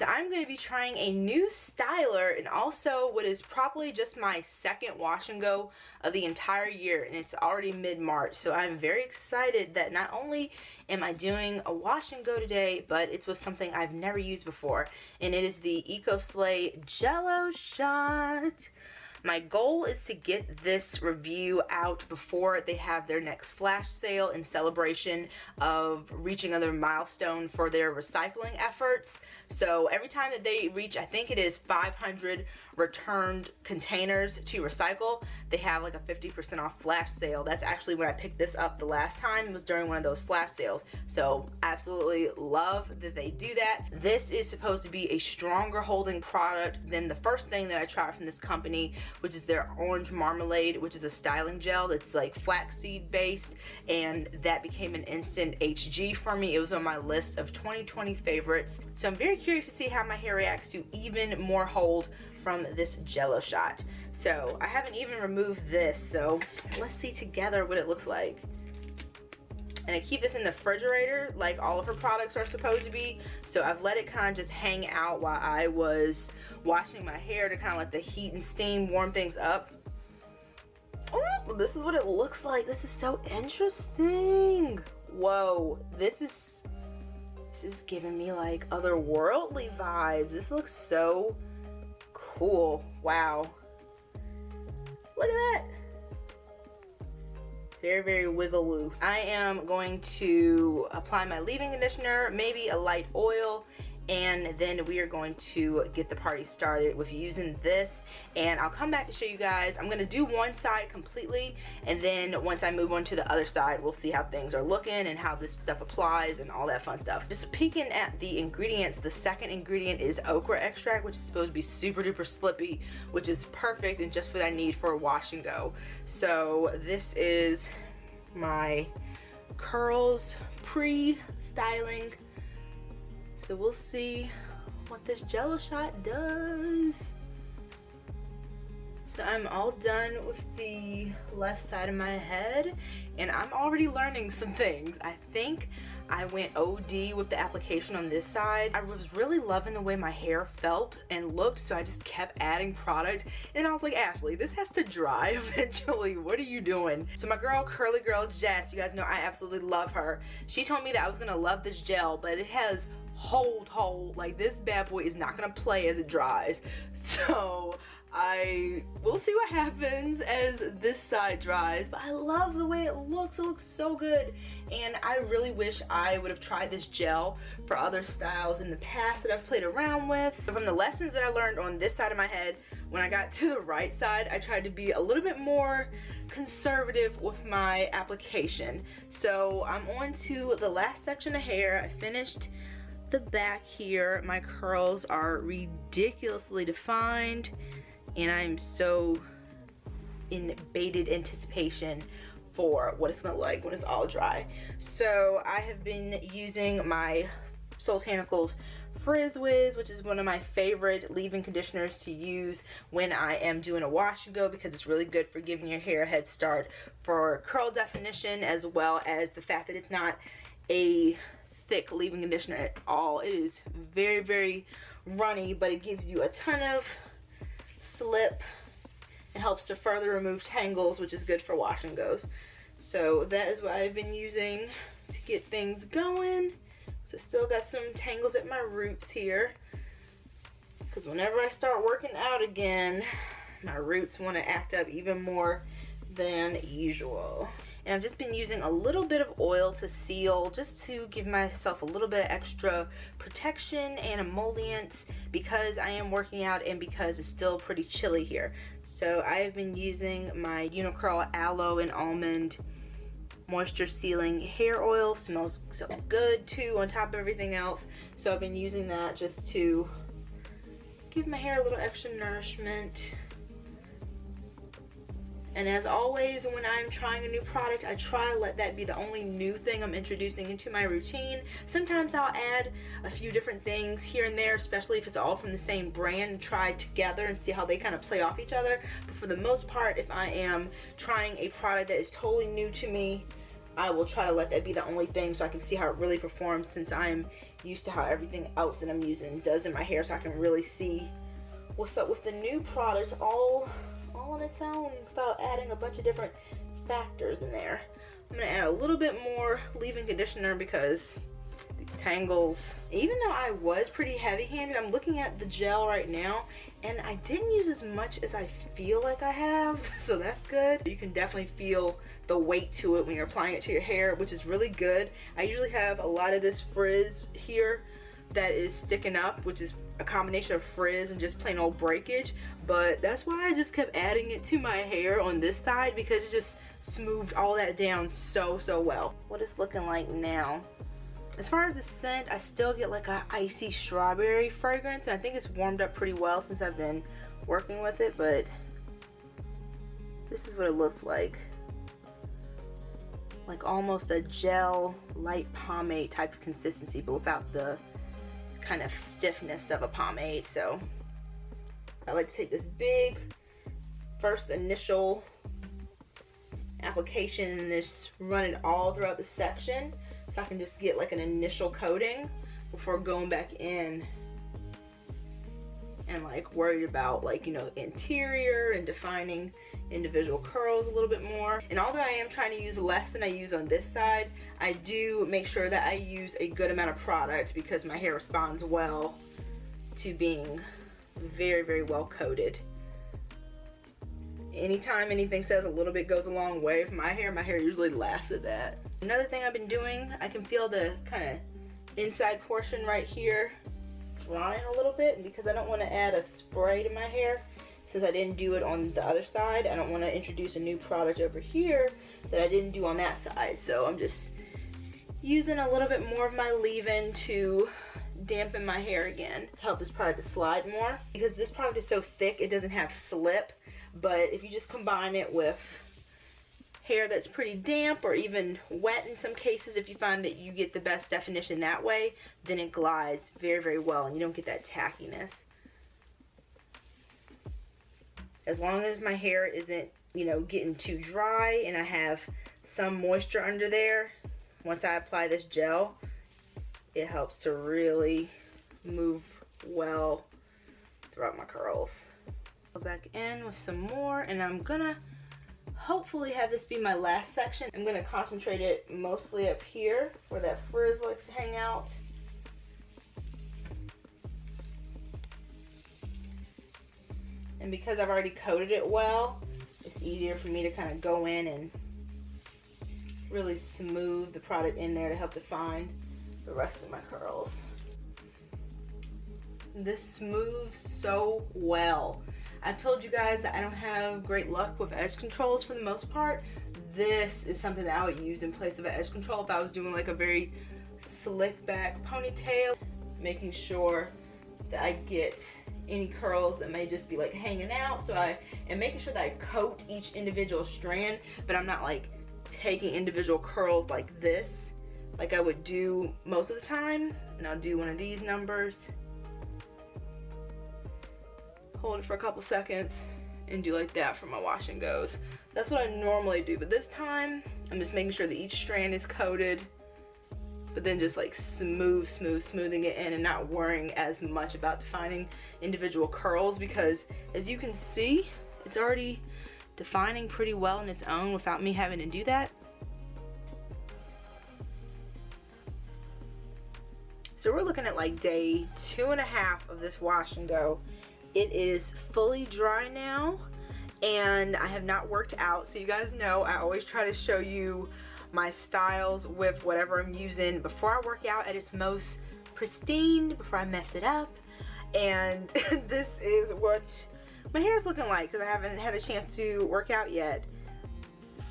So I'm going to be trying a new styler and also what is probably just my second wash and go of the entire year, and it's already mid-March. So I'm very excited that not only am I doing a wash and go today, but it's with something I've never used before, and it is the Ecoslay Jello Shot. My goal is to get this review out before they have their next flash sale in celebration of reaching another milestone for their recycling efforts. So every time that they reach, I think it is 500 returned containers to recycle, they have like a 50% off flash sale. That's actually when I picked this up the last time. It was during one of those flash sales. So absolutely love that they do that. This is supposed to be a stronger holding product than the first thing that I tried from this company, which is their orange marmalade, which is a styling gel that's like flaxseed based, and that became an instant HG for me. It was on my list of 2020 favorites. So I'm very curious to see how my hair reacts to even more hold from this Jello shot. So I haven't even removed this, so let's see together what it looks like. And I keep this in the refrigerator like all of her products are supposed to be. So I've let it kind of just hang out while I was washing my hair to kind of let the heat and steam warm things up. Oh, this is what it looks like. This is so interesting. Whoa, this is giving me like otherworldly vibes. This looks so cool. Wow. Look at that. Very, very wiggle-loo. I am going to apply my leave-in conditioner, maybe a light oil, and then we are going to get the party started with using this. And I'll come back to show you guys. I'm gonna do one side completely, and then once I move on to the other side, we'll see how things are looking and how this stuff applies and all that fun stuff. Just peeking at the ingredients, the second ingredient is okra extract, which is supposed to be super duper slippy, which is perfect and just what I need for a wash and go. So this is my curls pre-styling. So we'll see what this Jello shot does. So I'm all done with the left side of my head, and I'm already learning some things. I think I went OD with the application on this side. I was really loving the way my hair felt and looked, so I just kept adding product. And I was like, Ashley, this has to dry eventually. What are you doing? So my girl, curly girl Jess, you guys know I absolutely love her. She told me that I was gonna love this gel, but it has hold, like this bad boy is not gonna play as it dries. So we'll see what happens as this side dries, but I love the way it looks so good. And I really wish I would have tried this gel for other styles in the past that I've played around with. From the lessons that I learned on this side of my head, when I got to the right side, I tried to be a little bit more conservative with my application. So I'm on to the last section of hair. I finished the back here. My curls are ridiculously defined, and I'm so in bated anticipation for what it's gonna look like when it's all dry. So I have been using my Soultanicals Frizz Wiz, which is one of my favorite leave-in conditioners to use when I am doing a wash and go, because it's really good for giving your hair a head start for curl definition, as well as the fact that it's not a thick leave-in conditioner at all. It is very, very runny, but it gives you a ton of slip. It helps to further remove tangles, which is good for wash and goes. So that is what I've been using to get things going. So still got some tangles at my roots here, because whenever I start working out again, my roots want to act up even more than usual. And I've just been using a little bit of oil to seal, just to give myself a little bit of extra protection and emollients, because I am working out and because it's still pretty chilly here. So I have been using my Unicurl Aloe and Almond moisture sealing hair oil. Smells so good too on top of everything else. So I've been using that just to give my hair a little extra nourishment. And as always, when I'm trying a new product, I try to let that be the only new thing I'm introducing into my routine. Sometimes I'll add a few different things here and there, especially if it's all from the same brand, and try together and see how they kind of play off each other. But for the most part, if I am trying a product that is totally new to me, I will try to let that be the only thing so I can see how it really performs, since I'm used to how everything else that I'm using does in my hair, so I can really see what's up with the new product all on its own without adding a bunch of different factors in there. I'm gonna add a little bit more leave-in conditioner because these tangles, even though I was pretty heavy-handed, I'm looking at the gel right now and I didn't use as much as I feel like I have, so that's good. You can definitely feel the weight to it when you're applying it to your hair, which is really good. I usually have a lot of this frizz here that is sticking up, which is a combination of frizz and just plain old breakage, but that's why I just kept adding it to my hair on this side, because it just smoothed all that down so well. What it's looking like now. As far as the scent, I still get like a icy strawberry fragrance, and I think it's warmed up pretty well since I've been working with it, but this is what it looks like almost a gel light pomade type of consistency, but without the kind of stiffness of a pomade. So I like to take this big first initial application and just run it all throughout the section, so I can just get like an initial coating before going back in and like worried about, like, you know, interior and defining individual curls a little bit more. And although I am trying to use less than I use on this side, I do make sure that I use a good amount of product, because my hair responds well to being very well coated. Anytime anything says a little bit goes a long way for my hair usually laughs at that. Another thing I've been doing, I can feel the kind of inside portion right here drying a little bit, and because I don't want to add a spray to my hair, since I didn't do it on the other side, I don't want to introduce a new product over here that I didn't do on that side. So I'm just using a little bit more of my leave-in to dampen my hair again, to help this product to slide more, because this product is so thick it doesn't have slip. But if you just combine it with hair that's pretty damp or even wet in some cases, if you find that you get the best definition that way, then it glides very well and you don't get that tackiness. As long as my hair isn't, you know, getting too dry and I have some moisture under there, once I apply this gel, it helps to really move well throughout my curls. Go back in with some more, and I'm gonna hopefully have this be my last section. I'm gonna concentrate it mostly up here where that frizz likes to hang out. And because I've already coated it well, it's easier for me to kind of go in and really smooth the product in there to help define the rest of my curls. This smooths so well. I've told you guys that I don't have great luck with edge controls for the most part. This is something that I would use in place of an edge control if I was doing like a very slick back ponytail, making sure that I get any curls that may just be like hanging out. So and making sure that I coat each individual strand, but I'm not like taking individual curls like this, like I would do most of the time. And I'll do one of these numbers, hold it for a couple seconds, and do like that for my wash and goes. That's what I normally do, but this time I'm just making sure that each strand is coated, but then just like smoothing it in and not worrying as much about defining individual curls, because as you can see, it's already defining pretty well on its own without me having to do that. So we're looking at like day 2.5 of this wash and go. It is fully dry now, and I have not worked out, so you guys know I always try to show you my styles with whatever I'm using before I work out at its most pristine, before I mess it up. And this is what my hair is looking like, because I haven't had a chance to work out yet.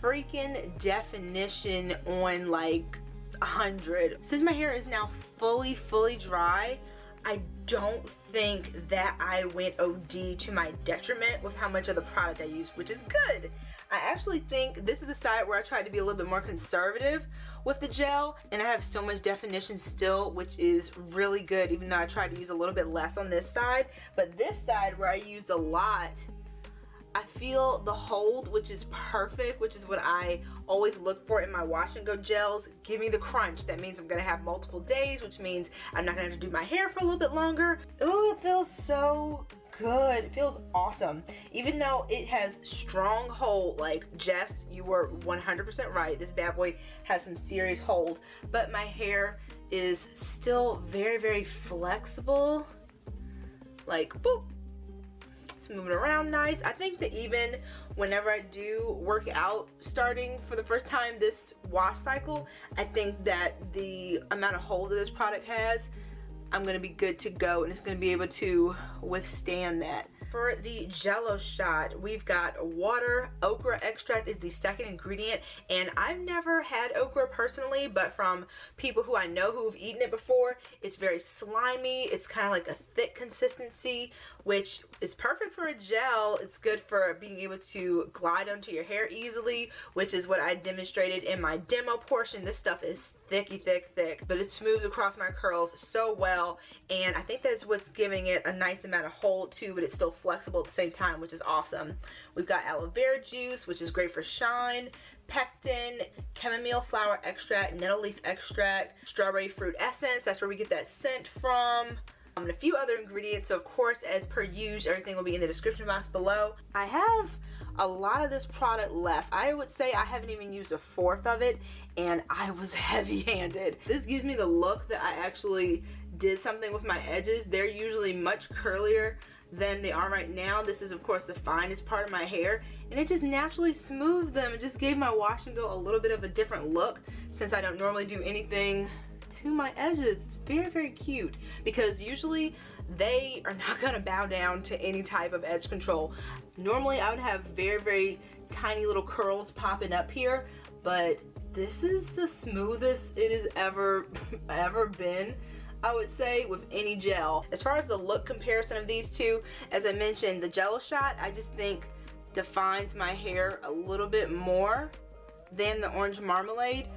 Freaking definition on like 100. Since my hair is now fully dry, I don't think that I went OD to my detriment with how much of the product I used, which is good. I actually think this is the side where I tried to be a little bit more conservative with the gel, and I have so much definition still, which is really good, even though I tried to use a little bit less on this side. But this side where I used a lot, I feel the hold, which is perfect, which is what I always look for in my wash and go gels. Give me the crunch. That means I'm gonna have multiple days, which means I'm not gonna have to do my hair for a little bit longer. Ooh, it feels so good. It feels awesome. Even though it has strong hold, like Jess, you were 100% right. This bad boy has some serious hold, but my hair is still very, very flexible. Like, boop. It's moving around nice. I think that even whenever I do work out starting for the first time this wash cycle, I think that the amount of hold that this product has, I'm gonna be good to go, and it's gonna be able to withstand that. For the Jello shot, we've got water. Okra extract is the second ingredient, and I've never had okra personally, but from people who I know who have eaten it before, it's very slimy. It's kind of like a thick consistency, which is perfect for a gel. It's good for being able to glide onto your hair easily, which is what I demonstrated in my demo portion. This stuff is thicky, thick, but it smooths across my curls so well, and I think that's what's giving it a nice amount of hold too, but it's still flexible at the same time, which is awesome. We've got aloe vera juice, which is great for shine, pectin, chamomile flower extract, nettle leaf extract, strawberry fruit essence, that's where we get that scent from, and a few other ingredients. So of course, as per usual, everything will be in the description box below. I have a lot of this product left. I would say I haven't even used a fourth of it, and I was heavy-handed. This gives me the look that I actually did something with my edges. They're usually much curlier than they are right now. This is of course the finest part of my hair, and it just naturally smoothed them. It just gave my wash and go a little bit of a different look, since I don't normally do anything to my edges. It's very, very cute, because usually they are not gonna bow down to any type of edge control. Normally I would have very, very tiny little curls popping up here, but this is the smoothest it has ever been, I would say, with any gel. As far as the look comparison of these two, as I mentioned, the Jello shot I just think defines my hair a little bit more than the orange marmalade,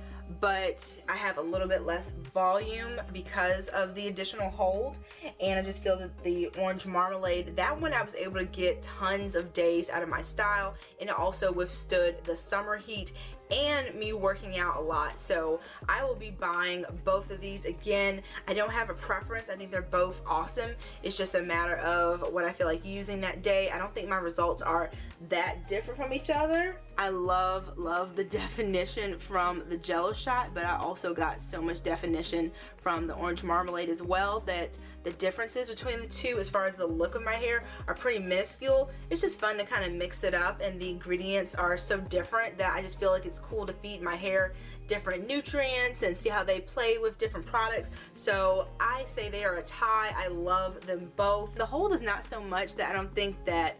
but I have a little bit less volume because of the additional hold, and I just feel that the orange marmalade, that one I was able to get tons of days out of my style, and it also withstood the summer heat and me working out a lot. So I will be buying both of these again. I don't have a preference. I think they're both awesome. It's just a matter of what I feel like using that day. I don't think my results are that different from each other. I love the definition from the Jello shot, but I also got so much definition from the orange marmalade as well, that the differences between the two as far as the look of my hair are pretty minuscule. It's just fun to kind of mix it up, and the ingredients are so different that I just feel like it's cool to feed my hair different nutrients and see how they play with different products. So I say they are a tie. I love them both. The hold is not so much that I don't think that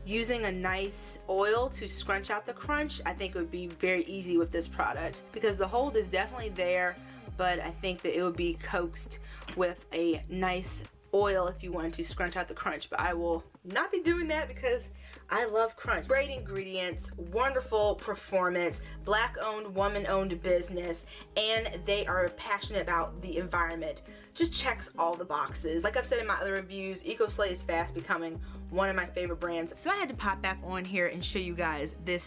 using a nice oil to scrunch out the crunch, I think it would be very easy with this product, because the hold is definitely there, but I think that it would be coaxed with a nice oil if you wanted to scrunch out the crunch, but I will not be doing that because I love crunch. Great ingredients, wonderful performance, black owned, woman owned business, and they are passionate about the environment. Just checks all the boxes. Like I've said in my other reviews, Ecoslay is fast becoming one of my favorite brands. So I had to pop back on here and show you guys this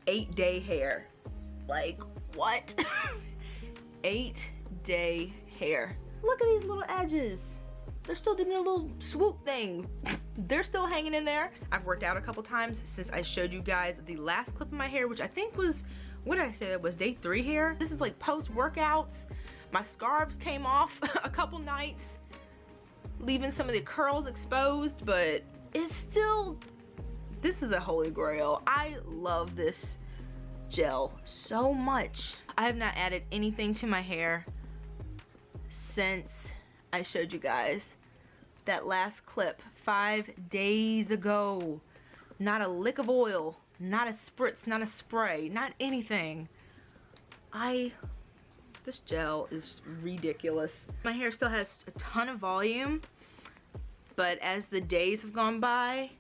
8-day hair. Like, what? 8-day hair. Look at these little edges. They're still doing a little swoop thing. They're still hanging in there. I've worked out a couple times since I showed you guys the last clip of my hair, which I think was, what did I say, that was day 3 hair? This is like post-workouts. My scarves came off a couple nights, leaving some of the curls exposed, but it's still, this is a holy grail. I love this gel so much. I have not added anything to my hair since I showed you guys that last clip 5 days ago. Not a lick of oil, not a spritz, not a spray, not anything. This gel is ridiculous. My hair still has a ton of volume, but as the days have gone by,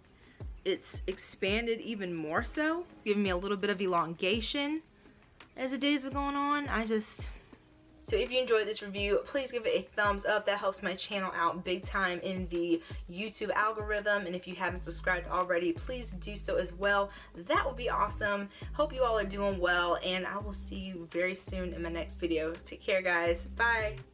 it's expanded even more so, giving me a little bit of elongation as the days are going on. So if you enjoyed this review, please give it a thumbs up. That helps my channel out big time in the YouTube algorithm. And if you haven't subscribed already, please do so as well. That would be awesome. Hope you all are doing well, and I will see you very soon in my next video. Take care, guys. Bye.